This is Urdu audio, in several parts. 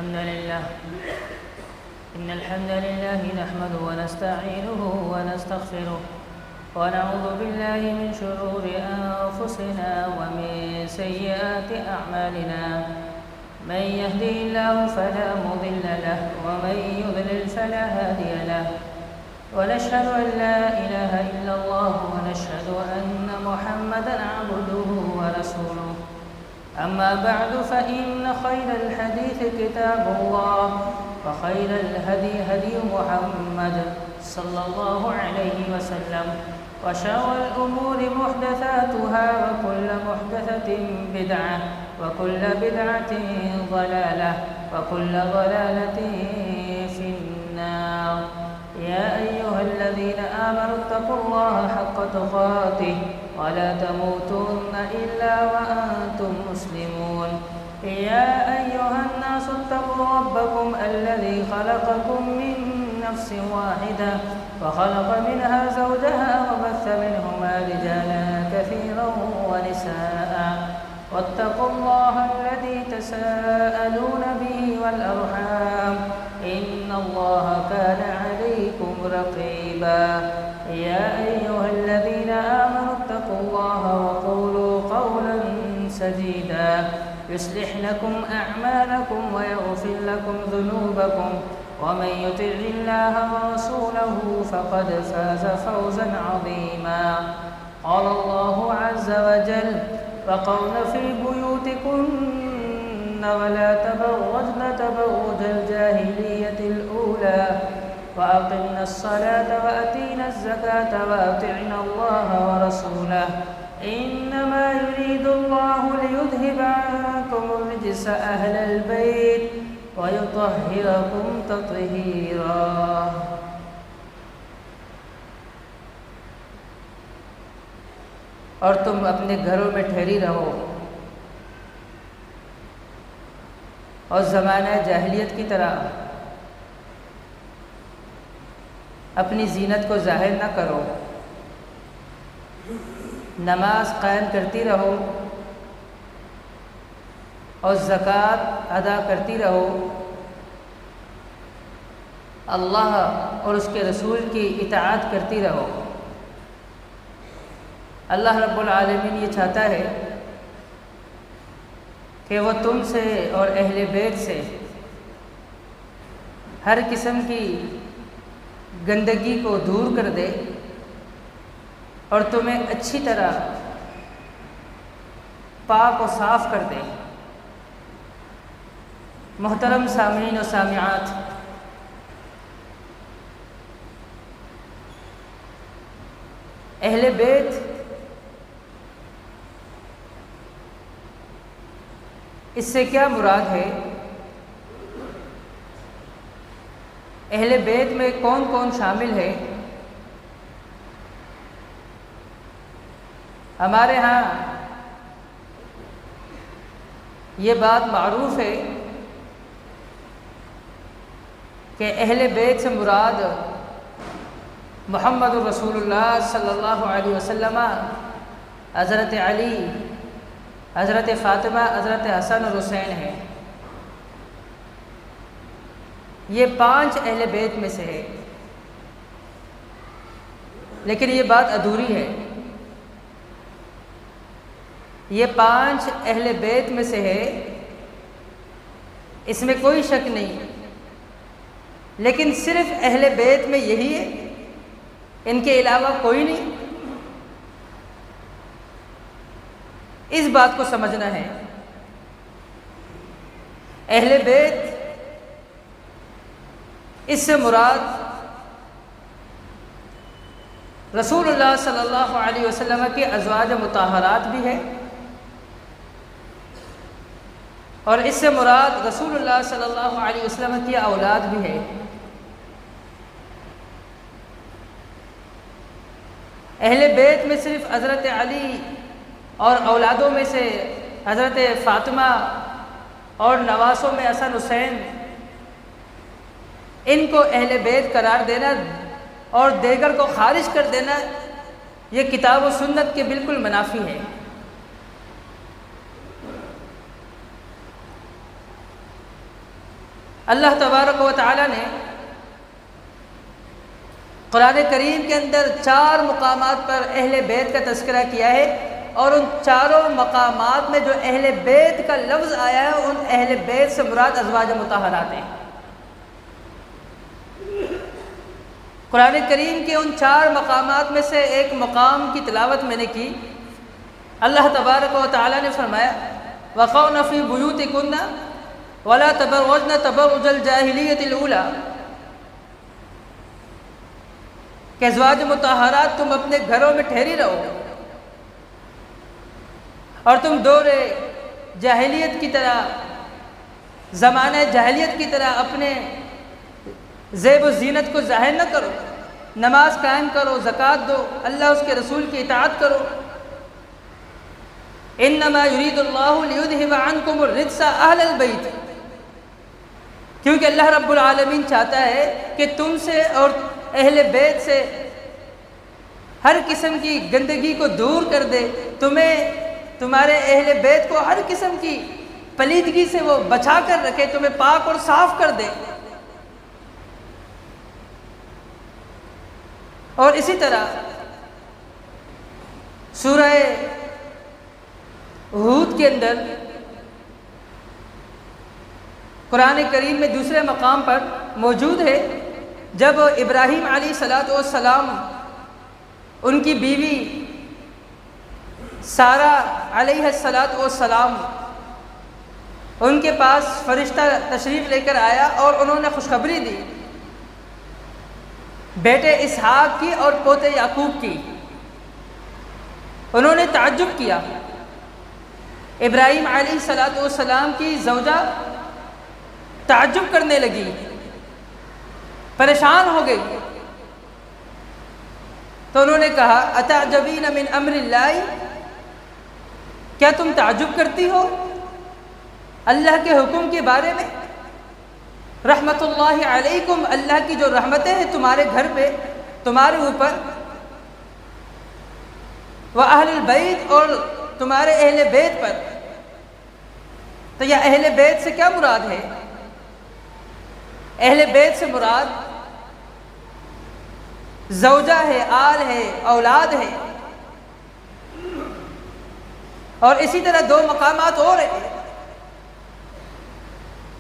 إن الحمد لله نحمده ونستعينه ونستغفره ونعوذ بالله من شرور أنفسنا ومن سيئات أعمالنا. من يهده الله فلا مضل له ومن يضلل فلا هادي له. ونشهد أن لا إله إلا الله ونشهد أن محمدًا عبده ورسوله. أما بعد فإن خير الحديث كتاب الله وخير الهدي هدي محمد صلى الله عليه وسلم وشر الأمور محدثاتها وكل محدثة بدعة وكل بدعة ضلالة وكل ضلالة في النار. يا أيها الذين آمنوا اتقوا الله حق تقاته ولا تموتن إلا وأنتم مسلمون. يا أيها الناس اتقوا ربكم الذي خلقكم من نفس واحدة وخلق منها زوجها وبث منهما رجالا كثيرا ونساء. واتقوا الله الذي تساءلون به والأرحام إن الله كان عليكم رقيبا. يا أيها الذين آمنوا اتقوا الله وقولوا قولا سديدا يصلح لكم أعمالكم ويغفر لكم ذنوبكم ومن يطع الله ورسوله فقد فاز فوزا عظيما. قال الله عز وجل: وقرن في بيوتكن ولا تبرجن تبرج الجاهلية الأولى وأقمنا الصلاة وأتينا الزكاة وأطعنا الله ورسوله إنما يريد الله ليذهب عنكم الرجس أهل البيت ويطهركم تطهيرا. اور تم اپنے گھروں میں ٹھہری رہو اور زمانہ جاہلیت کی طرح اپنی زینت کو ظاہر نہ کرو. نماز قائم کرتی رہو اور زکوٰۃ ادا کرتی رہو. اللہ اور اس کے رسول کی اطاعت کرتی رہو. اللہ رب العالمین یہ چاہتا ہے کہ وہ تم سے اور اہل بیت سے ہر قسم کی گندگی کو دور کر دے اور تمہیں اچھی طرح پاک و صاف کر دے. محترم سامعین و سامعات، اہل بیت اس سے کیا مراد ہے؟ اہل بیت میں کون کون شامل ہے؟ ہمارے ہاں یہ بات معروف ہے کہ اہل بیت سے مراد محمد رسول اللہ صلی اللہ علیہ وسلم، حضرت علی، حضرت فاطمہ، حضرت حسن اور حسین ہیں. یہ 5 اہل بیت میں سے ہے، لیکن یہ بات ادھوری ہے. یہ 5 اہل بیت میں سے ہے، اس میں کوئی شک نہیں، لیکن صرف اہل بیت میں یہی ہے، ان کے علاوہ کوئی نہیں. اس بات کو سمجھنا ہے. اہل بیت اس سے مراد رسول اللہ صلی اللہ علیہ وسلم کے ازواج مطہرات بھی ہے، اور اس سے مراد رسول اللہ صلی اللہ علیہ وسلم کی اولاد بھی ہے. اہل بیت میں صرف حضرت علی اور اولادوں میں سے حضرت فاطمہ اور نواسوں میں حسن حسین، ان کو اہل بیت قرار دینا اور دیگر کو خارج کر دینا یہ کتاب و سنت کے بالکل منافی ہے. اللہ تبارک و تعالیٰ نے قرآن کریم کے اندر 4 مقامات پر اہل بیت کا تذکرہ کیا ہے، اور ان چاروں مقامات میں جو اہل بیت کا لفظ آیا ہے ان اہل بیت سے مراد ازواج مطہرات ہیں۔ قرآن کریم کے ان 4 مقامات میں سے ایک مقام کی تلاوت میں نے کی۔ اللہ تبارک و تعالیٰ نے فرمایا وَقَرْنَ فِي بُيُوتِكُنَّ وَلَا تَبَرَّجْنَ تَبَرُّجَ الْجَاهِلِيَّةِ الْأُولَىٰ، کہ ازواج مطہرات تم اپنے گھروں میں ٹھہری رہو اور تم دور جاہلیت کی طرح، زمانہ جاہلیت کی طرح اپنے زیب و زینت کو ظاہر نہ کرو، نماز قائم کرو، زکوٰۃ دو، اللہ اس کے رسول کی اطاعت کرو۔ انما یرید اللہ لیذہب عنکم الرجس اہل البیت، کیونکہ اللہ رب العالمین چاہتا ہے کہ تم سے اور اہل بیت سے ہر قسم کی گندگی کو دور کر دے، تمہارے اہل بیت کو ہر قسم کی پلیدگی سے وہ بچا کر رکھے، تمہیں پاک اور صاف کر دے۔ اور اسی طرح سورہ ہود کے اندر قرآن کریم میں دوسرے مقام پر موجود ہے، جب ابراہیم علیہ السلام ان کی بیوی سارہ علیہ السلام ان کے پاس فرشتہ تشریف لے کر آیا اور انہوں نے خوشخبری دی بیٹے اسحاق کی اور پوتے یعقوب کی۔ انہوں نے تعجب کیا، ابراہیم علیہ السلام کی زوجہ تعجب کرنے لگی، پریشان ہو گئی، تو انہوں نے کہا اتعجبین من امر اللہ، کیا تم تعجب کرتی ہو اللہ کے حکم کے بارے میں؟ رحمت اللہ علیکم، اللہ کی جو رحمتیں ہیں تمہارے گھر پہ، تمہارے اوپر، وَأَهْلِ الْبَيْتِ، اور تمہارے اہل بیت پر۔ تو یہ اہل بیت سے کیا مراد ہے؟ اہل بیت سے مراد زوجہ ہے، آل ہے، اولاد ہے۔ اور اسی طرح 2 مقامات اور ہیں۔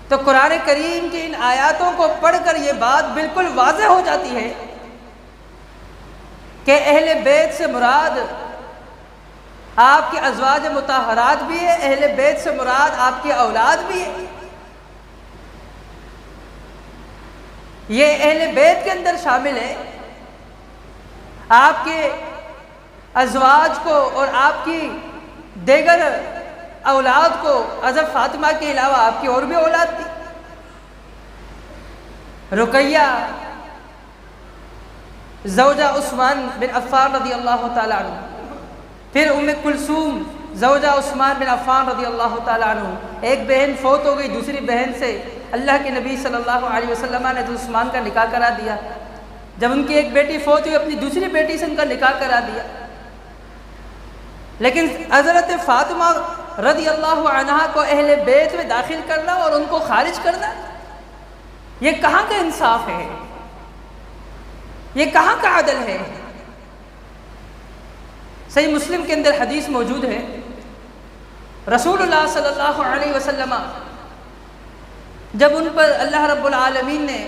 تو قرآن کریم کی ان آیاتوں کو پڑھ کر یہ بات بالکل واضح ہو جاتی ہے کہ اہل بیت سے مراد آپ کے ازواج مطہرات بھی ہے، اہل بیت سے مراد آپ کی اولاد بھی ہے۔ یہ اہل بیت کے اندر شامل ہے، آپ کے ازواج کو اور آپ کی دیگر اولاد کو، حضرت فاطمہ کے علاوہ آپ کی اور بھی اولاد تھی، رقیہ زوجہ عثمان بن عفان رضی اللہ تعالیٰ عنہ، پھر ام کلثوم زوجہ عثمان بن عفان رضی اللہ تعالیٰ عنہ۔ ایک بہن فوت ہو گئی، دوسری بہن سے اللہ کے نبی صلی اللہ علیہ وسلم نے تو عثمان کا نکاح کرا دیا۔ جب ان کی ایک بیٹی فوت ہوئی، اپنی دوسری بیٹی سے ان کا نکاح کرا دیا۔ لیکن حضرت فاطمہ رضی اللہ عنہا کو اہل بیت میں داخل کرنا اور ان کو خارج کرنا، یہ کہاں کا انصاف ہے؟ یہ کہاں کا عدل ہے؟ صحیح مسلم کے اندر حدیث موجود ہے، رسول اللہ صلی اللہ علیہ وسلم جب ان پر اللہ رب العالمین نے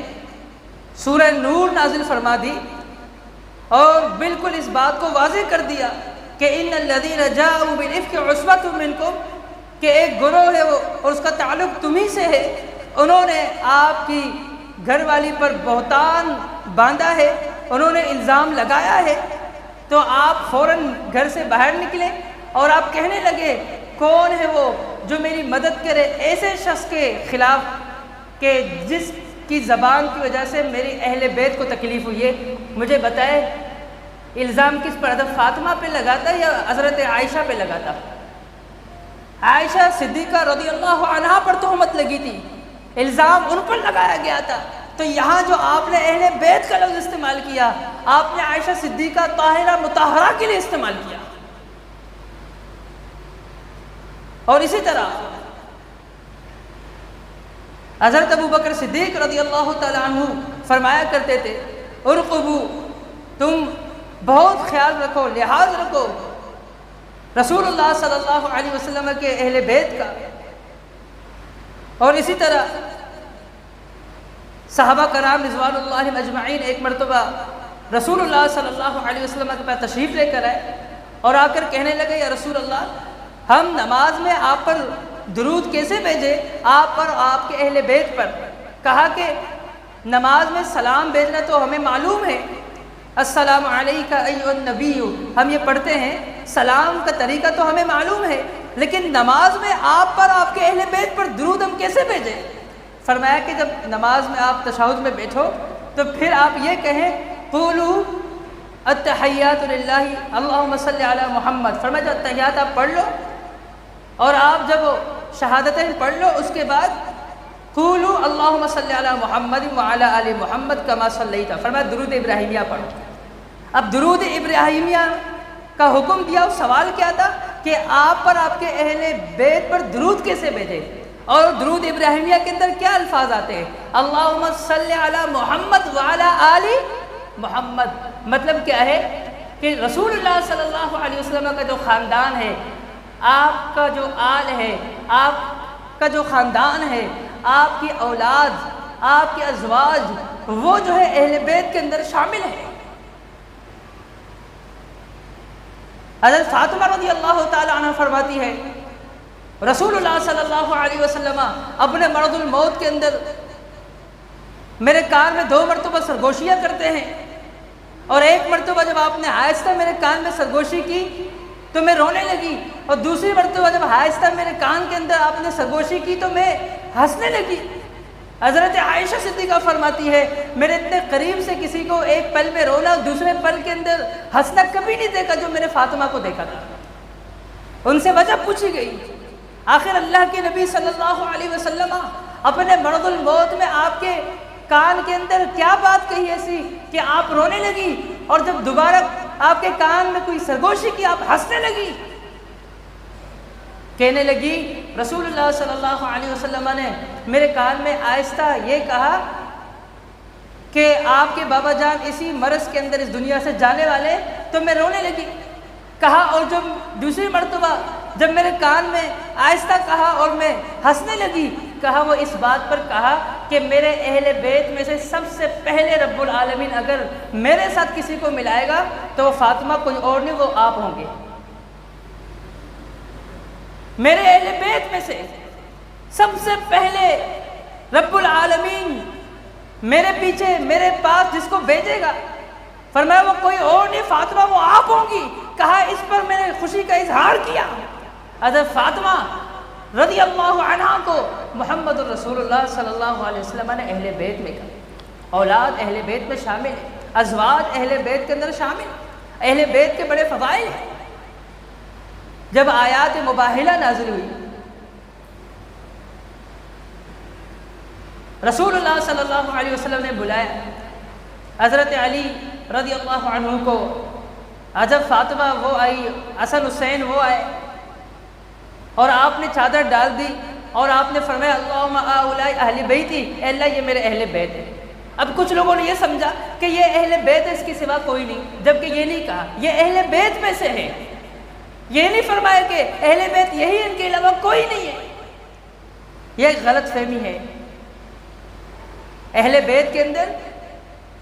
سورہ نور نازل فرما دی اور بالکل اس بات کو واضح کر دیا کہ ان الذین جاءوا بالافک عصبۃ منکم، کہ ایک گروہ ہے وہ اور اس کا تعلق تمہیں سے ہے، انہوں نے آپ کی گھر والی پر بہتان باندھا ہے، انہوں نے الزام لگایا ہے، تو آپ فوراً گھر سے باہر نکلے اور آپ کہنے لگے کون ہے وہ جو میری مدد کرے ایسے شخص کے خلاف کہ جس کی زبان کی وجہ سے میری اہل بیت کو تکلیف ہوئی ہے، مجھے بتائے الزام کس پر، حضرت فاطمہ پہ لگاتا یا حضرت عائشہ پہ لگاتا؟ عائشہ صدیقہ رضی اللہ عنہا پر تہمت لگی تھی، الزام ان پر لگایا گیا تھا، تو یہاں جو آپ نے اہل بیت کا لفظ استعمال کیا، آپ نے عائشہ صدیقہ طاہرہ مطہرہ کے لیے استعمال کیا۔ اور اسی طرح حضرت ابو بکر صدیق رضی اللہ تعالیٰ عنہ فرمایا کرتے تھے ارقبو، تم بہت خیال رکھو، لحاظ رکھو رسول اللہ صلی اللہ علیہ وسلم کے اہل بیت کا۔ اور اسی طرح صحابہ کرام رضوان اللہ اجمعین ایک مرتبہ رسول اللہ صلی اللہ علیہ وسلم کے پاس تشریف لے کر آئے اور آ کر کہنے لگے یا رسول اللہ، ہم نماز میں آپ پر درود کیسے بھیجیں، آپ پر، آپ کے اہل بیت پر؟ کہا کہ نماز میں سلام بھیجنا تو ہمیں معلوم ہے، السلام علیکہ ایھا النبی، ہم یہ پڑھتے ہیں، سلام کا طریقہ تو ہمیں معلوم ہے، لیکن نماز میں آپ پر، آپ کے اہل بیت پر درود ہم کیسے بھیجیں؟ فرمایا کہ جب نماز میں آپ تشہد میں بیٹھو تو پھر آپ یہ کہیں قولوا التحیات للہ اللہم صلی علی محمد، فرمایا جب تحیات آپ پڑھ لو اور آپ جب شہادتیں پڑھ لو اس کے بعد قولوا اللہم صلی علی محمد وعلی آل محمد کما صلیت، فرمایا درود ابراہیمیہ پڑھو۔ اب درود ابراہیمیہ کا حکم دیا، سوال کیا تھا کہ آپ پر، آپ کے اہل بیت پر درود کیسے بھیجے؟ اور درود ابراہیمیہ کے اندر کیا الفاظ آتے ہیں؟ اللہم صلی علی محمد وعلی آل محمد، مطلب کیا ہے کہ رسول اللہ صلی اللہ علیہ وسلم کا جو خاندان ہے، آپ کا جو آل ہے، آپ کا جو خاندان ہے، آپ کی اولاد، آپ کے ازواج، وہ جو ہے اہل بیت کے اندر شامل ہے۔ حضرت فاطمہ رضی اللہ تعالی عنہ فرماتی ہے رسول اللہ صلی اللہ علیہ وسلم اپنے مرض الموت کے اندر میرے کان میں 2 مرتبہ سرگوشیاں کرتے ہیں، اور ایک مرتبہ جب آپ نے آہستہ میرے کان میں سرگوشی کی تو میں رونے لگی، اور دوسری مرتبہ جب آہستہ میرے کان کے اندر آپ نے سرگوشی کی تو میں ہنسنے لگی۔ حضرت عائشہ صدیقہ فرماتی ہے میرے اتنے قریب سے کسی کو ایک پل میں رونا، دوسرے پل کے اندر ہنسنا کبھی نہیں دیکھا جو میں نے فاطمہ کو دیکھا تھا۔ ان سے وجہ پوچھی گئی، آخر اللہ کے نبی صلی اللہ علیہ وسلم اپنے مرض الموت میں آپ کے کان کے اندر کیا بات کہی ایسی کہ آپ رونے لگی، اور جب دوبارہ آپ کے کان میں کوئی سرگوشی کی آپ ہنسنے لگی؟ کہنے لگی رسول اللہ صلی اللہ علیہ وسلم نے میرے کان میں آہستہ یہ کہا کہ آپ کے بابا جان اسی مرض کے اندر اس دنیا سے جانے والے، تو میں رونے لگی۔ کہا اور جب دوسری مرتبہ جب میرے کان میں آہستہ کہا اور میں ہنسنے لگی، کہا وہ اس بات پر کہا کہ میرے اہل بیت میں سے سب سے پہلے رب العالمین اگر میرے ساتھ کسی کو ملائے گا تو وہ فاطمہ کوئی اور نہیں، وہ آپ ہوں گے۔ میرے اہل بیت میں سے سب سے پہلے رب العالمین میرے پیچھے، میرے پاس جس کو بھیجے گا، فرمایا وہ کوئی اور نہیں فاطمہ، وہ آپ ہوں گی۔ کہا اس پر میں نے خوشی کا اظہار کیا۔ حضرت فاطمہ رضی اللہ عنہ کو محمد الرسول اللہ صلی اللہ علیہ وسلم نے اہل بیت میں کہا، اولاد اہل بیت میں شامل ہے، ازواج اہل بیت کے اندر شامل، اہل بیت کے بڑے فضائل ہیں۔ جب آیات مباہلہ نازل ہوئی، رسول اللہ صلی اللہ علیہ وسلم نے بلایا حضرت علی رضی اللہ عنہ کو، جب فاطمہ وہ آئی، حسن حسین وہ آئے، اور آپ نے چادر ڈال دی اور آپ نے فرمایا اللہم ہؤلاء اہل بیتی، اے اللہ یہ میرے اہل بیت ہے۔ اب کچھ لوگوں نے یہ سمجھا کہ یہ اہل بیت ہے، اس کے سوا کوئی نہیں، جبکہ یہ نہیں کہا یہ اہل بیت میں سے ہے، یہ نہیں فرمایا کہ اہل بیت یہی ان کے علاوہ کوئی نہیں ہے۔ یہ ایک غلط فہمی ہے۔ اہل بیت کے اندر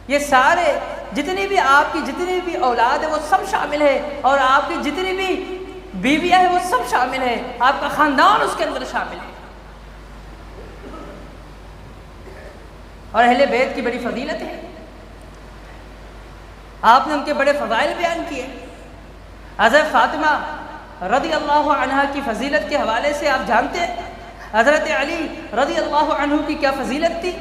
یہ سارے جتنی بھی آپ کی جتنی بھی اولاد ہے وہ سب شامل ہے، اور آپ کی جتنی بھی بیویاں ہیں وہ سب شامل ہے، آپ کا خاندان اس کے اندر شامل ہے۔ اور اہل بیت کی بڑی فضیلت ہے، آپ نے ان کے بڑے فضائل بیان کیے۔ حضرت فاطمہ رضی اللہ عنہ کی فضیلت کے حوالے سے آپ جانتے ہیں حضرت علی رضی اللہ عنہ کی کیا فضیلت تھی،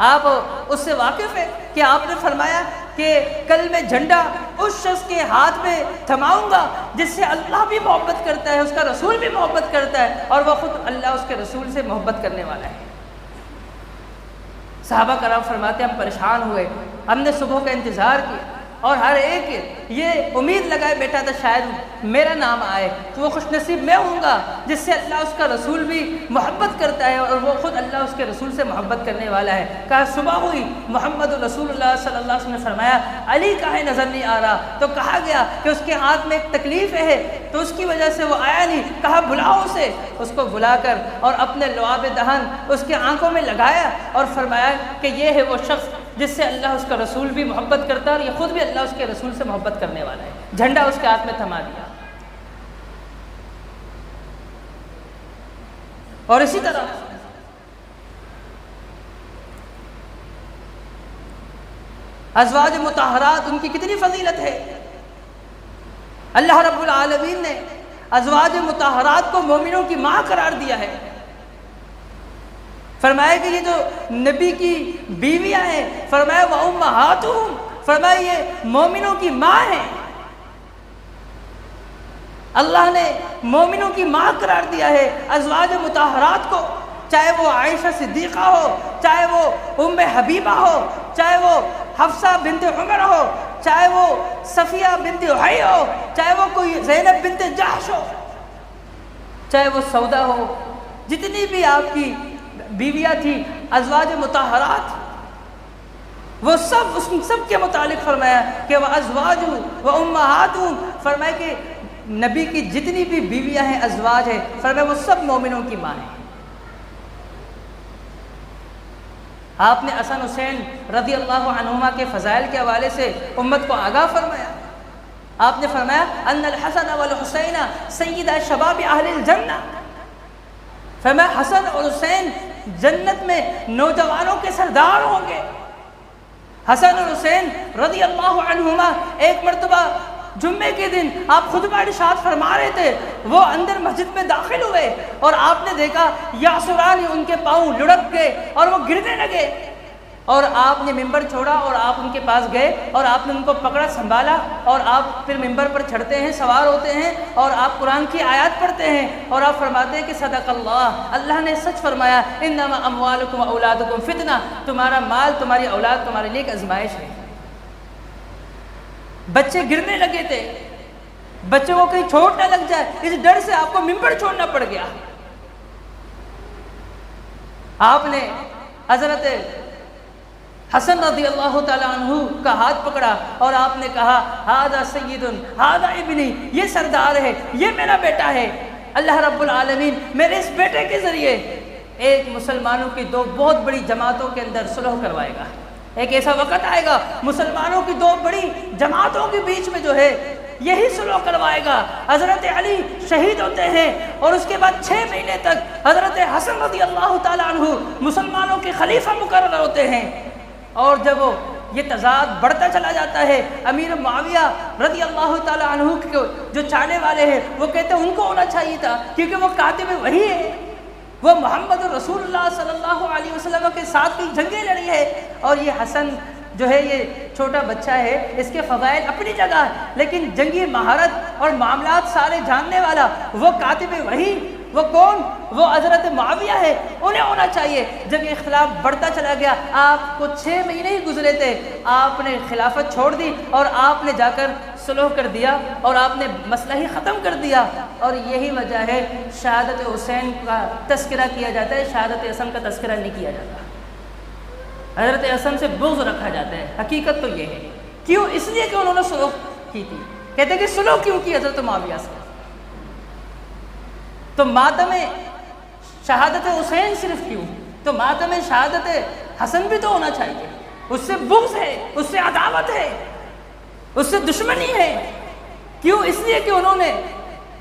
آپ اس سے واقف ہیں کہ آپ نے فرمایا کہ کل میں جھنڈا اس شخص کے ہاتھ میں تھماؤں گا جس سے اللہ بھی محبت کرتا ہے، اس کا رسول بھی محبت کرتا ہے، اور وہ خود اللہ اس کے رسول سے محبت کرنے والا ہے۔ صحابہ کرام فرماتے ہیں ہم پریشان ہوئے، ہم نے صبح کا انتظار کیا، اور ہر ایک یہ امید لگائے بیٹھا تھا شاید میرا نام آئے تو وہ خوش نصیب میں ہوں گا جس سے اللہ اس کا رسول بھی محبت کرتا ہے اور وہ خود اللہ اس کے رسول سے محبت کرنے والا ہے۔ کہا صبح ہوئی، محمد رسول اللہ صلی اللہ علیہ وسلم نے فرمایا علی کہاں نظر نہیں آ رہا؟ تو کہا گیا کہ اس کے ہاتھ میں ایک تکلیف ہے تو اس کی وجہ سے وہ آیا نہیں۔ کہا بلاؤ اسے، اس کو بلا کر اور اپنے لعاب دہن اس کے آنکھوں میں لگایا اور فرمایا کہ یہ ہے وہ شخص جس سے اللہ اس کا رسول بھی محبت کرتا ہے اور یہ خود بھی اللہ اس کے رسول سے محبت کرنے والا ہے۔ جھنڈا اس کے ہاتھ میں تھما دیا۔ اور اسی طرح ازواج مطہرات، ان کی کتنی فضیلت ہے۔ اللہ رب العالمین نے ازواج مطہرات کو مومنوں کی ماں قرار دیا ہے۔ فرمایا کہ یہ جو نبی کی بیویاں ہیں، فرمایا وَأُمَّهَاتُهُمْ، فرمایا یہ مومنوں کی ماں ہیں۔ اللہ نے مومنوں کی ماں قرار دیا ہے ازواج مطہرات کو، چاہے وہ عائشہ صدیقہ ہو، چاہے وہ ام حبیبہ ہو، چاہے وہ حفصہ بنت عمر ہو، چاہے وہ صفیہ بنت حی ہو، چاہے وہ کوئی زینب بنت جحش ہو، چاہے وہ سودا ہو، جتنی بھی آپ کی بیویاں تھی ازواج مطہرات، وہ سب اس سب کے متعلق فرمایا کہ وَأَزْوَاجُهُ وَأُمَّهَاتُهُمْ، فرمایا کہ نبی کی جتنی بھی بیویاں ہیں ازواج ہیں، فرمایا وہ سب مومنوں کی ماں ہیں۔ آپ نے حسن حسین رضی اللہ عنہما کے فضائل کے حوالے سے امت کو آگاہ فرمایا۔ آپ نے فرمایا ان الحسن والحسین سیدہ شباب اہل الجنہ، فرمایا حسن اور حسین جنت میں نوجوانوں کے سردار ہوں گے۔ حسن اور حسین رضی اللہ عنہما ایک مرتبہ جمعے کے دن آپ خطبہ ارشاد فرما رہے تھے، وہ اندر مسجد میں داخل ہوئے اور آپ نے دیکھا یاسران ان کے پاؤں لڑک گئے اور وہ گرنے لگے، اور آپ نے ممبر چھوڑا اور آپ ان کے پاس گئے اور آپ نے ان کو پکڑا، سنبھالا، اور آپ پھر ممبر پر چڑھتے ہیں، سوار ہوتے ہیں اور آپ قرآن کی آیات پڑھتے ہیں اور آپ فرماتے ہیں کہ صدق اللہ، اللہ نے سچ فرمایا، انما اموالکم و اولادکم فتنہ، تمہارا مال، تمہاری اولاد تمہارے لیے ایک آزمائش ہے۔ بچے گرنے لگے تھے، بچوں کو کہیں چھوٹ نہ لگ جائے، اس ڈر سے آپ کو ممبر چھوڑنا پڑ گیا۔ آپ نے حضرت حسن رضی اللہ تعالیٰ عنہ کا ہاتھ پکڑا اور آپ نے کہا ھذا سید ھذا ابنی، یہ سردار ہے، یہ میرا بیٹا ہے۔ اللہ رب العالمین میرے اس بیٹے کے ذریعے ایک مسلمانوں کی دو بہت بڑی جماعتوں کے اندر صلح کروائے گا۔ ایک ایسا وقت آئے گا مسلمانوں کی دو بڑی جماعتوں کے بیچ میں جو ہے یہی صلح کروائے گا۔ حضرت علی شہید ہوتے ہیں اور اس کے بعد 6 مہینے تک حضرت حسن رضی اللہ تعالیٰ عنہ مسلمانوں کے خلیفہ مقرر ہوتے ہیں، اور جب وہ یہ تضاد بڑھتا چلا جاتا ہے، امیر معاویہ رضی اللہ تعالیٰ عنہ کو جو چاہنے والے ہیں وہ کہتے ہیں ان کو ہونا چاہیے تھا، کیونکہ وہ کاتب وحی ہے، وہ محمد رسول اللہ صلی اللہ علیہ وسلم کے ساتھ بھی جنگیں لڑی ہے، اور یہ حسن جو ہے یہ چھوٹا بچہ ہے، اس کے فضائل اپنی جگہ ہے، لیکن جنگی مہارت اور معاملات سارے جاننے والا وہ کاتب وحی، وہ کون؟ وہ حضرت معاویہ ہے، انہیں ہونا چاہیے۔ جب یہ اختلاف بڑھتا چلا گیا، آپ کو 6 مہینے ہی گزرے تھے، آپ نے خلافت چھوڑ دی اور آپ نے جا کر صلح کر دیا اور آپ نے مسئلہ ہی ختم کر دیا، اور یہی وجہ ہے شہادت حسین کا تذکرہ کیا جاتا ہے، شہادت حسن کا تذکرہ نہیں کیا جاتا۔ حضرت حسن سے بغض رکھا جاتا ہے، حقیقت تو یہ ہے۔ کیوں؟ اس لیے کہ انہوں نے صلح کی تھی۔ کہتے ہیں کہ صلح کیوں کی حضرت معاویہ سے؟ تو ماتم شہادت حسین صرف کیوں؟ تو ماتم شہادت حسن بھی تو ہونا چاہیے۔ اس سے بغض ہے، اس سے عداوت ہے، اس سے دشمنی ہے۔ کیوں؟ اس لیے کہ انہوں نے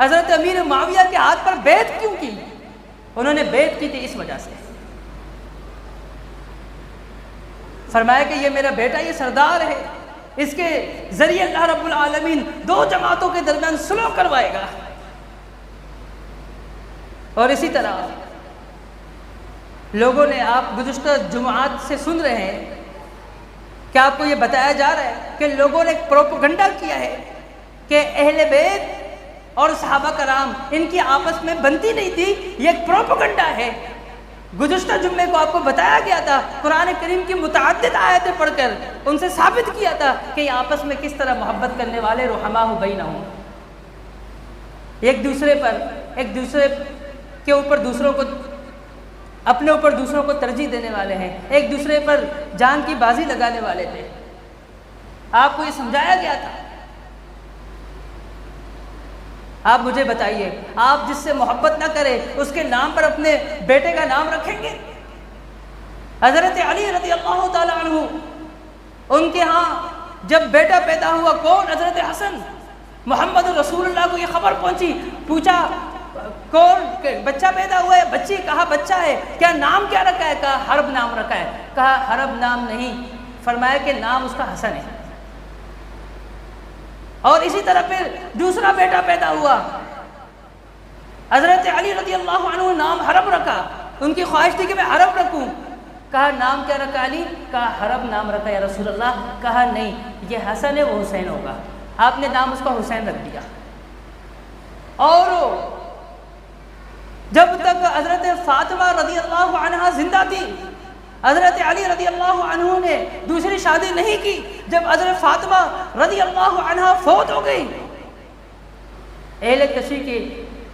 حضرت امیر معاویہ کے ہاتھ پر بیعت کیوں کی؟ انہوں نے بیعت کی تھی اس وجہ سے، فرمایا کہ یہ میرا بیٹا، یہ سردار ہے، اس کے ذریعے اللہ رب العالمین 2 جماعتوں کے درمیان صلح کروائے گا۔ اور اسی طرح لوگوں نے، آپ گزشتہ جمعات سے سن رہے ہیں کہ آپ کو یہ بتایا جا رہا ہے کہ لوگوں نے ایک پروپیگنڈا کیا ہے کہ اہل بیت اور صحابہ کرام ان کی آپس میں بنتی نہیں تھی، یہ ایک پروپیگنڈا ہے۔ گزشتہ جمعے کو آپ کو بتایا گیا تھا، قرآن کریم کی متعدد آیتیں پڑھ کر ان سے ثابت کیا تھا کہ یہ آپس میں کس طرح محبت کرنے والے رحماء بینہم، ایک دوسرے کے اوپر دوسروں کو، اپنے اوپر دوسروں کو ترجیح دینے والے ہیں، ایک دوسرے پر جان کی بازی لگانے والے تھے۔ آپ کو یہ سمجھایا گیا تھا۔ آپ مجھے بتائیے، آپ جس سے محبت نہ کرے اس کے نام پر اپنے بیٹے کا نام رکھیں گے؟ حضرت علی رضی اللہ تعالیٰ عنہ، ان کے ہاں جب بیٹا پیدا ہوا، کون؟ حضرت حسن۔ محمد رسول اللہ کو یہ خبر پہنچی، پوچھا کون بچہ پیدا ہوا ہے؟ بچی، کہا بچہ ہے، کیا نام کیا رکھا ہے؟ کہا حرب نام رکھا ہے۔ کہا حرب نام نہیں، فرمایا کہ نام اس کا حسن ہے۔ اور اسی طرح پھر دوسرا بیٹا پیدا ہوا، حضرت علی رضی اللہ عنہ نام حرب رکھا، ان کی خواہش تھی کہ میں حرب رکھوں۔ کہا نام کیا رکھا علی؟ کہا حرب نام رکھا یا رسول اللہ۔ کہا نہیں، یہ حسن ہے، وہ حسین ہوگا۔ آپ نے نام اس کا حسین رکھ دیا۔ اور جب تک حضرت فاطمہ رضی اللہ عنہ زندہ تھی، حضرت علی رضی اللہ عنہ نے دوسری شادی نہیں کی۔ جب حضرت فاطمہ رضی اللہ عنہ فوت ہو گئی، اہل تشیع کی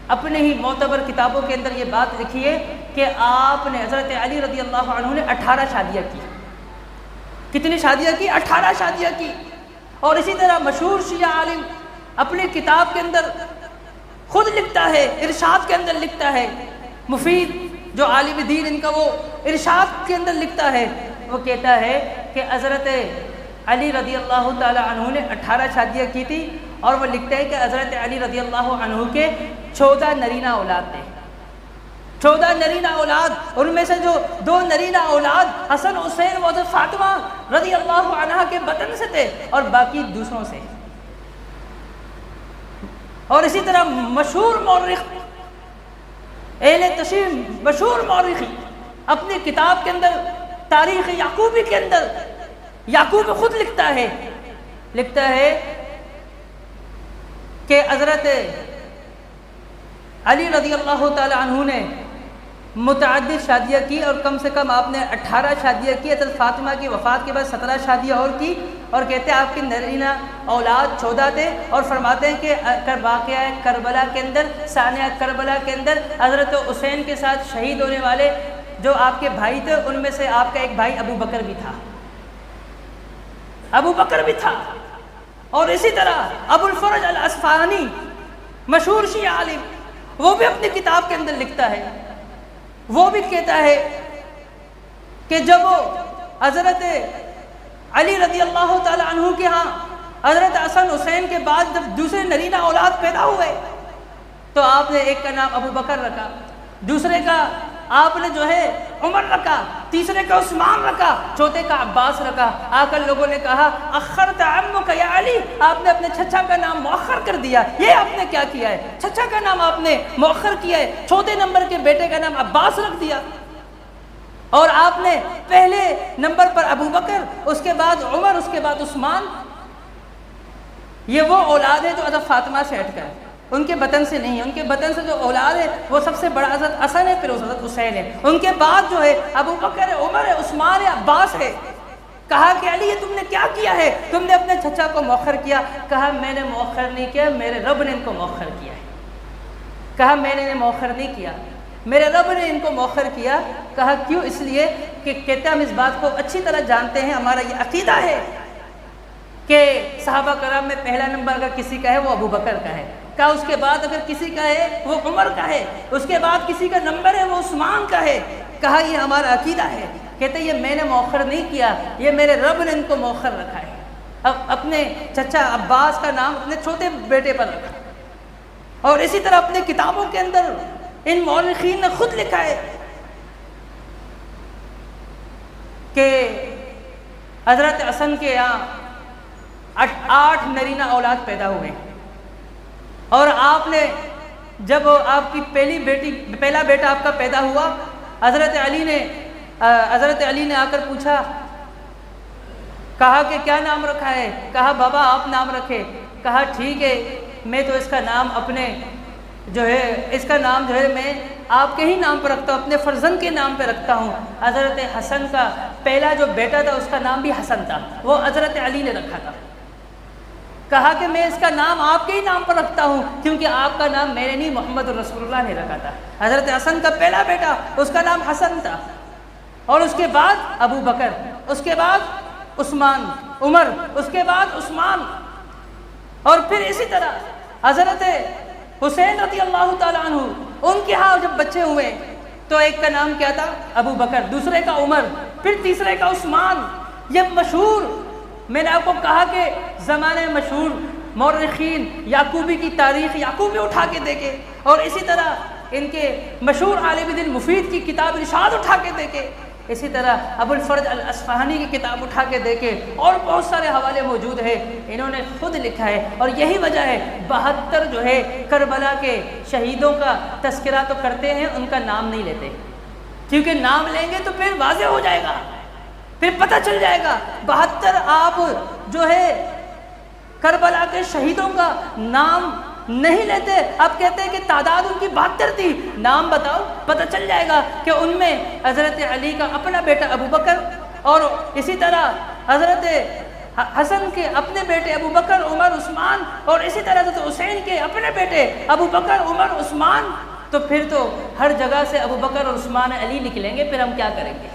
اپنے ہی معتبر کتابوں کے اندر یہ بات لکھی ہے کہ آپ نے، حضرت علی رضی اللہ عنہ نے 18 شادیاں کی۔ کتنی شادیاں کی؟ 18 شادیاں کی۔ اور اسی طرح مشہور شیعہ عالم اپنی کتاب کے اندر خود لکھتا ہے، ارشاد کے اندر لکھتا ہے، مفید جو عالم دین ان کا، وہ ارشاد کے اندر لکھتا ہے، وہ کہتا ہے کہ حضرت علی رضی اللہ تعالی عنہ نے 18 شادیاں کی تھی، اور وہ لکھتا ہے کہ حضرت علی رضی اللہ عنہ کے 14 نرینہ اولاد تھے۔ 14 نرینہ اولاد، ان میں سے جو 2 نرینہ اولاد حسن حسین و حضرت فاطمہ رضی اللہ عنہ کے بطن سے تھے، اور باقی دوسروں سے۔ اور اسی طرح مشہور مورخ، اہل تشیع مشہور مورخی، اپنی کتاب کے اندر تاریخ یعقوبی کے اندر یعقوب خود لکھتا ہے کہ حضرت علی رضی اللہ تعالی عنہ نے متعدد شادیاں کی، اور کم سے کم آپ نے 18 شادیاں کی۔ حضرت فاطمہ کی وفات کے بعد 17 شادیاں اور کی، اور کہتے ہیں آپ کی نرینہ اولاد 14 تھے۔ اور فرماتے ہیں کہ واقعہ کربلا کے اندر، ثانیہ کربلا کے اندر حضرت حسین کے ساتھ شہید ہونے والے جو آپ کے بھائی تھے، ان میں سے آپ کا ایک بھائی ابو بکر بھی تھا، ابو بکر بھی تھا۔ اور اسی طرح ابو الفرج الاصفہانی، مشہور شیعہ عالم، وہ بھی اپنی کتاب کے اندر لکھتا ہے، وہ بھی کہتا ہے کہ جب حضرت علی رضی اللہ تعالی عنہ کے ہاں حضرت حسن حسین کے بعد جب دوسرے نرینہ اولاد پیدا ہوئے، تو آپ نے ایک کا نام ابو بکر رکھا، دوسرے کا آپ نے جو ہے عمر رکھا، تیسرے کا عثمان رکھا، چوتھے کا عباس رکھا۔ آ کر لوگوں نے کہا اخرت عمک یا علی، آپ نے اپنے چچا کا نام مؤخر کر دیا، یہ آپ نے کیا کیا ہے؟ چچا کا نام آپ نے مؤخر کیا ہے، چوتھے نمبر کے بیٹے کا نام عباس رکھ دیا، اور آپ نے پہلے نمبر پر ابو بکر، اس کے بعد عمر، اس کے بعد عثمان۔ یہ وہ اولاد ہے جو حضرت فاطمہ سے ہٹ کر، ان کے بطن سے نہیں ہے، ان کے بطن سے جو اولاد ہے وہ سب سے بڑا حضرت حسن ہے، پھر حضرت حسین ہے، ان کے بعد جو ہے ابو بکر ہے، عمر ہے، عثمان ہے، عباس ہے۔ کہا کہ علی یہ تم نے کیا کیا ہے؟ تم نے اپنے چچا کو مؤخر کیا۔ کہا میں نے مؤخر نہیں کیا، میرے رب نے ان کو مؤخر کیا ہے۔ کہا میں نے مؤخر نہیں کیا، میرے رب نے ان کو مؤخر کیا۔ کہا کیوں؟ اس لیے کہ کہتے ہم اس بات کو اچھی طرح جانتے ہیں، ہمارا یہ عقیدہ ہے کہ صحابہ کرام میں پہلا نمبر اگر کسی کا ہے وہ ابو بکر کا ہے، کہا اس کے بعد اگر کسی کا ہے وہ عمر کا ہے، اس کے بعد کسی کا نمبر ہے وہ عثمان کا ہے۔ کہا یہ ہمارا عقیدہ ہے۔ کہتے یہ میں نے مؤخر نہیں کیا، یہ میرے رب نے ان کو مؤخر رکھا ہے۔ اب اپنے چچا عباس کا نام اپنے چھوٹے بیٹے پر رکھا، اور اسی طرح اپنی کتابوں کے اندر ان مورخین نے خود لکھا ہے کہ حضرت حسن کے یہاں 8 نرینہ اولاد پیدا ہوئے، اور آپ نے جب آپ کی پہلا بیٹا آپ کا پیدا ہوا، حضرت علی نے آ کر پوچھا، کہا کہ کیا نام رکھا ہے؟ کہا بابا آپ نام رکھے۔ کہا ٹھیک ہے، میں تو اس کا نام اپنے جو ہے اس کا نام جو ہے میں آپ کے ہی نام پر رکھتا ہوں، اپنے فرزند کے نام پہ رکھتا ہوں۔ حضرت حسن کا پہلا جو بیٹا تھا اس کا نام بھی حسن تھا، وہ حضرت علی نے رکھا تھا۔ کہا کہ میں اس کا نام آپ کے ہی نام پر رکھتا ہوں کیونکہ آپ کا نام میرے نہیں محمد رسول اللہ نے رکھا تھا۔ حضرت حسن کا پہلا بیٹا اس کا نام حسن تھا، اور اس کے بعد ابو بکر، اس کے بعد عثمان، عمر، اس کے بعد عثمان، اور پھر اسی طرح حضرت حسین رضی اللہ تعالیٰ عنہ، ان کے ہاں جب بچے ہوئے تو ایک کا نام کیا تھا؟ ابو بکر، دوسرے کا عمر، پھر تیسرے کا عثمان۔ یہ مشہور، میں نے آپ کو کہا کہ زمانے مشہور مورخین یعقوبی کی تاریخ یعقوبی اٹھا کے دیکھے، اور اسی طرح ان کے مشہور عالم دین مفید کی کتاب ارشاد اٹھا کے دیکھے، اسی طرح ابو الفرج الاصفہانی کی کتاب اٹھا کے دیکھے، اور بہت سارے حوالے موجود ہیں۔ انہوں نے خود لکھا ہے، اور یہی وجہ ہے 72 جو ہے کربلا کے شہیدوں کا تذکرہ تو کرتے ہیں، ان کا نام نہیں لیتے، کیونکہ نام لیں گے تو پھر واضح ہو جائے گا، پھر پتہ چل جائے گا۔ 72 آپ جو ہے کربلا کے شہیدوں کا نام نہیں لیتے، آپ کہتے ہیں کہ تعداد ان کی 72 تھی، نام بتاؤ، پتہ چل جائے گا کہ ان میں حضرت علی کا اپنا بیٹا ابو بکر، اور اسی طرح حضرت حسن کے اپنے بیٹے ابو بکر، عمر، عثمان، اور اسی طرح حضرت حسین کے اپنے بیٹے ابو بکر، عمر، عثمان۔ تو پھر تو ہر جگہ سے ابو بکر اور عثمان علی نکلیں گے، پھر ہم کیا کریں گے؟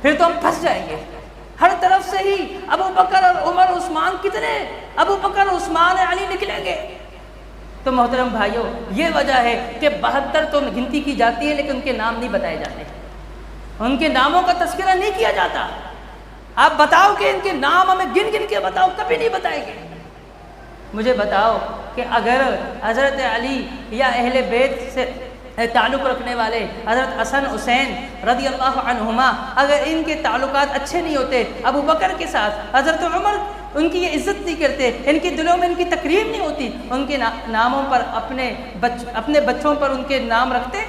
پھر تو ہم پھنس جائیں گے۔ ہر طرف سے ہی ابو بکر اور عمر، عثمان، کتنے ابو بکر، عثمان، علی نکلیں گے۔ تو محترم بھائیوں، یہ وجہ ہے کہ 72 تو گنتی کی جاتی ہے، لیکن ان کے نام نہیں بتائے جاتے، ان کے ناموں کا تذکرہ نہیں کیا جاتا۔ آپ بتاؤ کہ ان کے نام ہمیں گن گن کے بتاؤ، کبھی نہیں بتائیں گے۔ مجھے بتاؤ کہ اگر حضرت علی یا اہل بیت سے تعلق رکھنے والے حضرت حسن حسین رضی اللہ عنہما، اگر ان کے تعلقات اچھے نہیں ہوتے ابو بکر کے ساتھ، حضرت عمر ان کی یہ عزت نہیں کرتے، ان کے دلوں میں ان کی تکریم نہیں ہوتی، ان کے ناموں پر اپنے بچوں پر ان کے نام رکھتے؟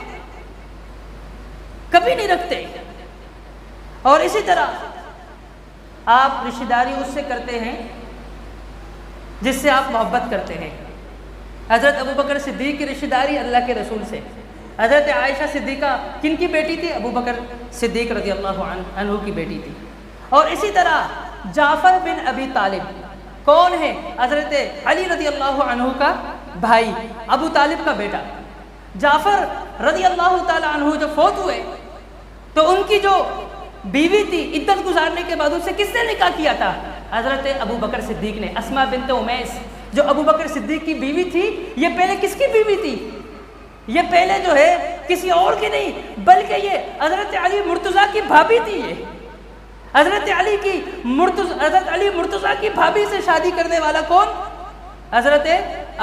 کبھی نہیں رکھتے۔ اور اسی طرح آپ رشتہ داری اس سے کرتے ہیں جس سے آپ محبت کرتے ہیں۔ حضرت ابو بکر صدیق کی رشتہ داری اللہ کے رسول سے۔ حضرت عائشہ صدیقہ کن کی بیٹی تھی؟ ابو بکر صدیق رضی اللہ عنہ کی بیٹی تھی۔ اور اسی طرح جعفر بن ابی طالب کون ہے؟ حضرت علی رضی اللہ عنہ کا بھائی، ابو طالب کا بیٹا۔ جعفر رضی اللہ تعالی عنہ جو فوت ہوئے تو ان کی جو بیوی تھی، عدت گزارنے کے بعد اس سے کس نے نکاح کیا تھا؟ حضرت ابو بکر صدیق نے۔ اسماء بنت امیس جو ابو بکر صدیق کی بیوی تھی، یہ پہلے کس کی بیوی تھی؟ یہ پہلے جو ہے کسی اور کی نہیں، بلکہ یہ حضرت علی مرتضیٰ کی بھابھی تھی۔ یہ حضرت علی مرتضیٰ کی بھابھی سے شادی کرنے والا کون؟ حضرت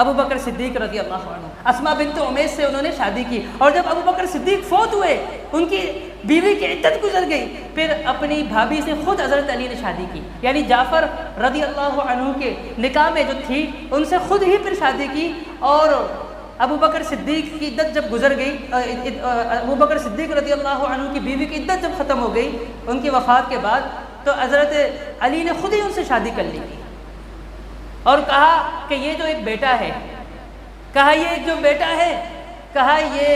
ابو بکر صدیق رضی اللہ عنہ۔ اسماء بنت امیس سے انہوں نے شادی کی، اور جب ابو بکر صدیق فوت ہوئے، ان کی بیوی کی عدت گزر گئی، پھر اپنی بھابھی سے خود حضرت علی نے شادی کی، یعنی جعفر رضی اللہ عنہ کے نکاح میں جو تھی ان سے خود ہی پھر شادی کی۔ اور ابو بکر صدیق کی عدت جب گزر گئی، ابو بکر صدیق رضی اللہ عنہ کی بیوی کی عدت جب ختم ہو گئی ان کی وفات کے بعد، تو حضرت علی نے خود ہی ان سے شادی کر لی اور کہا کہ یہ جو ایک بیٹا ہے، کہا یہ ایک جو بیٹا ہے، کہا یہ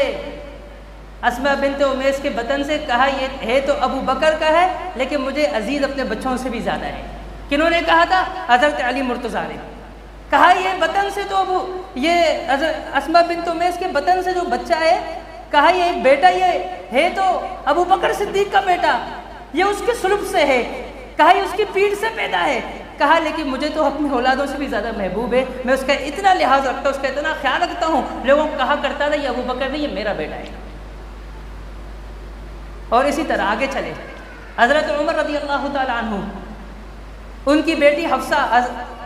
اسماء بنت امیس کے بطن سے، کہا یہ ہے تو ابو بکر کا ہے، لیکن مجھے عزیز اپنے بچوں سے بھی زیادہ ہے۔ کنہوں نے کہا تھا؟ حضرت علی مرتضیٰ نے کہا یہ بطن سے تو یہ اسماء بنت امیس کے بطن سے جو بچہ ہے، کہا یہ ایک بیٹا، یہ ہے تو ابو بکر صدیق کا بیٹا، یہ اس کے سلب سے ہے، کہا یہ اس کی پیٹھ سے پیدا ہے، کہا لیکن مجھے تو اپنی اولادوں سے بھی زیادہ محبوب ہے، میں اس کا اتنا لحاظ رکھتا ہوں، اس کا اتنا خیال رکھتا ہوں، لوگوں کو کہا کرتا تھا یہ ابو بکر نہیں، یہ میرا بیٹا ہے۔ اور اسی طرح آگے چلے، حضرت عمر رضی اللہ تعالی عنہ، ان کی بیٹی حفصہ،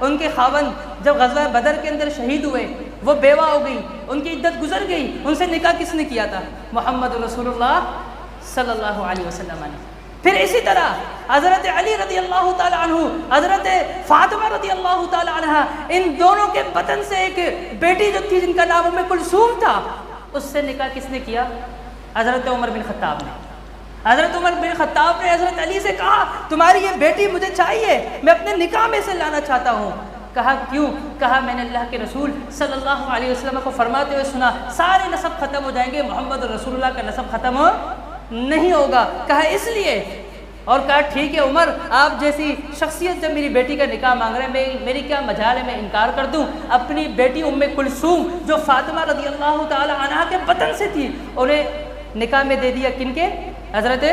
ان کے خاوند جب غزوہ بدر کے اندر شہید ہوئے، وہ بیوہ ہو گئی، ان کی عدت گزر گئی، ان سے نکاح کس نے کیا تھا؟ محمد رسول اللہ صلی اللہ علیہ وسلم نے۔ پھر اسی طرح حضرت علی رضی اللہ تعالی عنہ، حضرت فاطمہ رضی اللہ تعالی عنہ، ان دونوں کے بطن سے ایک بیٹی جو تھی جن کا نام ام کلثوم تھا، اس سے نکاح کس نے کیا؟ حضرت عمر بن خطاب نے۔ حضرت عمر بن خطاب نے حضرت علی سے کہا تمہاری یہ بیٹی مجھے چاہیے، میں اپنے نکاح میں سے لانا چاہتا ہوں۔ کہا کیوں؟ کہا میں نے اللہ کے رسول صلی اللہ علیہ وسلم کو فرماتے ہوئے سنا سارے نسب ختم ہو جائیں گے، محمد رسول اللہ کا نسب ختم نہیں ہوگا۔ کہا اس لیے؟ اور کہا ٹھیک ہے عمر، آپ جیسی شخصیت جب میری بیٹی کا نکاح مانگ رہے ہیں، میری کیا مجال ہے میں انکار کر دوں؟ اپنی بیٹی ام کلثوم جو فاطمہ رضی اللہ تعالی عنہا کے بطن سے تھی، انہیں نکاح میں دے دیا کن کے؟ حضرت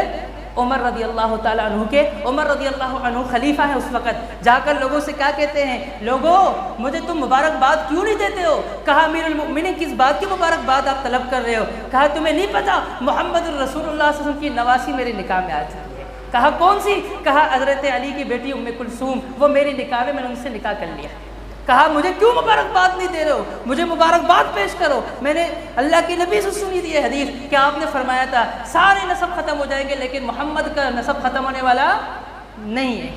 عمر رضی اللہ تعالیٰ عنہ کے۔ عمر رضی اللہ عنہ خلیفہ ہیں اس وقت، جا کر لوگوں سے کیا کہتے ہیں؟ لوگوں مجھے تم مبارکباد کیوں نہیں دیتے ہو؟ کہا امیر المؤمنین کس بات کی مبارکباد آپ طلب کر رہے ہو؟ کہا تمہیں نہیں پتا محمد الرسول اللہ صلی اللہ علیہ وسلم کی نواسی میرے نکاح میں آ چکی ہے۔ کہا کون سی؟ کہا حضرت علی کی بیٹی ام کلثوم، وہ میری نکاح میں نے ان سے نکاح کر لیا۔ کہا مجھے کیوں مبارکباد نہیں دے رہے ہو؟ مجھے مبارکباد پیش کرو۔ میں نے اللہ کے نبی سے سنی تھی یہ حدیث کہ آپ نے فرمایا تھا سارے نسب ختم ہو جائیں گے لیکن محمد کا نسب ختم ہونے والا نہیں ہے،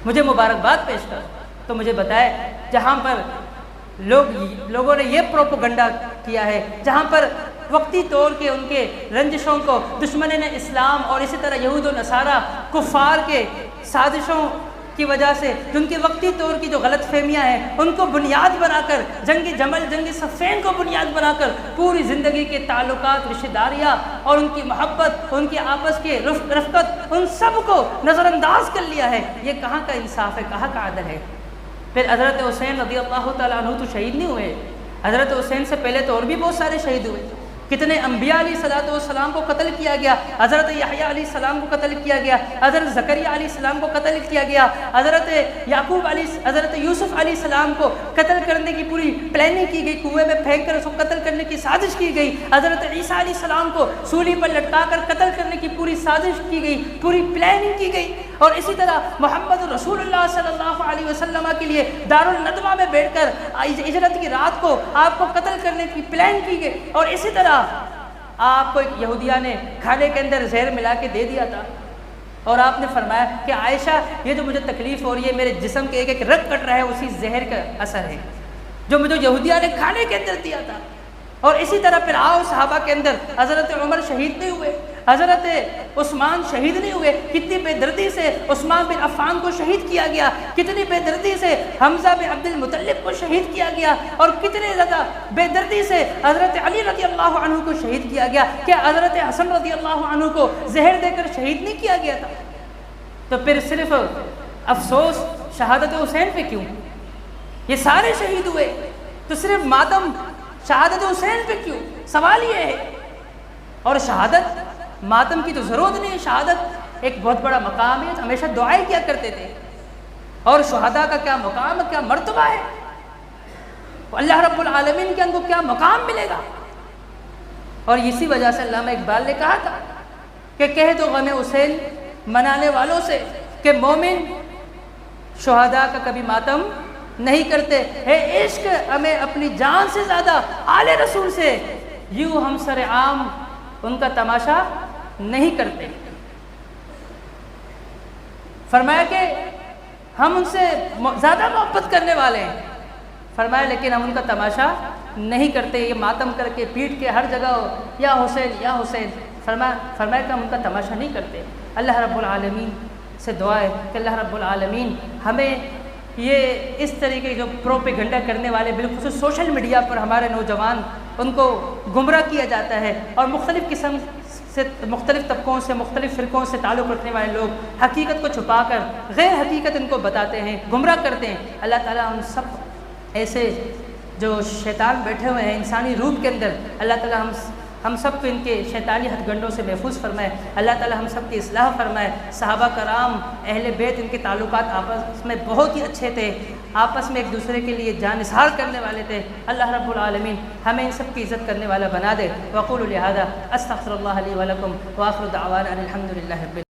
مجھے مبارکباد پیش کرو۔ تو مجھے بتائے جہاں پر لوگوں نے یہ پروپیگنڈا کیا ہے، جہاں پر وقتی طور کے ان کے رنجشوں کو دشمن نے اسلام اور اسی طرح یہود و نصارہ کفار کے سازشوں کی وجہ سے جن کی وقتی طور کی جو غلط فہمیاں ہیں ان کو بنیاد بنا کر جنگ جمل جنگ صفین کو بنیاد بنا کر پوری زندگی کے تعلقات رشتہ داریاں اور ان کی محبت ان کی آپس کے رفقت ان سب کو نظر انداز کر لیا ہے، یہ کہاں کا انصاف ہے، کہاں کا عدل ہے؟ پھر حضرت حسین رضی اللہ تعالیٰ عنہ تو شہید نہیں ہوئے، حضرت حسین سے پہلے تو اور بھی بہت سارے شہید ہوئے، کتنے انبیاء علیہ الصلوۃ والسلام کو قتل کیا گیا، حضرت یحییٰ علیہ السلام کو قتل کیا گیا، حضرت زکریا علیہ السلام کو قتل کیا گیا، حضرت یوسف علیہ السلام کو قتل کرنے کی پوری پلاننگ کی گئی، کنویں میں پھینک کر اس کو قتل کرنے کی سازش کی گئی، حضرت عیسیٰ علیہ السلام کو سولی پر لٹکا کر قتل کرنے کی پوری سازش کی گئی، پوری پلاننگ کی گئی، اور اسی طرح محمد رسول اللہ صلی اللہ علیہ وسلم کے لیے دارالندوہ میں بیٹھ کر ہجرت کی رات کو آپ کو قتل کرنے کی پلان کی گئی، اور اسی طرح آپ کو ایک یہودیہ نے کھانے کے اندر زہر ملا کے دے دیا تھا، اور آپ نے فرمایا کہ عائشہ یہ جو مجھے تکلیف ہو رہی ہے میرے جسم کے ایک ایک رگ کٹ رہا ہے اسی زہر کا اثر ہے جو مجھے یہودیہ نے کھانے کے اندر دیا تھا۔ اور اسی طرح پھر آؤ صحابہ کے اندر حضرت عمر شہید نہیں ہوئے، حضرت عثمان شہید نہیں ہوئے، کتنی بے دردی سے عثمان بن عفان کو شہید کیا گیا، کتنی بے دردی سے حمزہ بن عبد المطلب کو شہید کیا گیا، اور کتنے زیادہ بے دردی سے حضرت علی رضی اللہ عنہ کو شہید کیا گیا، کہ حضرت حسن رضی اللہ عنہ کو زہر دے کر شہید نہیں کیا گیا تھا؟ تو پھر صرف افسوس شہادت حسین پہ کیوں؟ یہ سارے شہید ہوئے تو صرف ماتم شہادت حسین پہ کیوں؟ سوال یہ ہے۔ اور شہادت ماتم کی تو ضرورت نہیں، شہادت ایک بہت بڑا مقام ہے، ہمیشہ دعائیں کیا کرتے تھے، اور شہداء کا کیا مقام کیا مرتبہ ہے، اللہ رب العالمین کے ان کو کیا مقام ملے گا۔ اور اسی وجہ سے علامہ اقبال نے کہا تھا کہ کہہ دو غم حسین منانے والوں سے کہ مومن شہداء کا کبھی ماتم نہیں کرتے، ہے عشق ہمیں اپنی جان سے زیادہ آل رسول سے، یوں ہم سر عام ان کا تماشا نہیں کرتے۔ فرمایا کہ ہم ان سے زیادہ محبت کرنے والے ہیں، فرمایا لیکن ہم ان کا تماشا نہیں کرتے، یہ ماتم کر کے پیٹ کے ہر جگہ یا حسین یا حسین، فرمایا کہ ہم ان کا تماشا نہیں کرتے۔ اللہ رب العالمین سے دعا ہے کہ اللہ رب العالمین ہمیں یہ اس طریقے جو پروپیگنڈا کرنے والے بالخصوص سوشل میڈیا پر ہمارے نوجوان ان کو گمراہ کیا جاتا ہے، اور مختلف قسم سے مختلف طبقوں سے مختلف فرقوں سے تعلق رکھنے والے لوگ حقیقت کو چھپا کر غیر حقیقت ان کو بتاتے ہیں، گمراہ کرتے ہیں۔ اللہ تعالیٰ ان سب ایسے جو شیطان بیٹھے ہوئے ہیں انسانی روپ کے اندر، اللہ تعالیٰ ہم سب کو ان کے شیطانی ہتھ گنڈوں سے محفوظ فرمائے، اللہ تعالیٰ ہم سب کی اصلاح فرمائے۔ صحابہ کرام اہل بیت ان کے تعلقات آپس میں بہت ہی اچھے تھے، آپس میں ایک دوسرے کے لیے جان اظہار کرنے والے تھے۔ اللہ رب العالمین ہمیں ان سب کی عزت کرنے والا بنا دے۔ وقولوا لہذا استغفر اللہ لی ولکم وآخر دعوانا ان الحمد للہ رب العالمین۔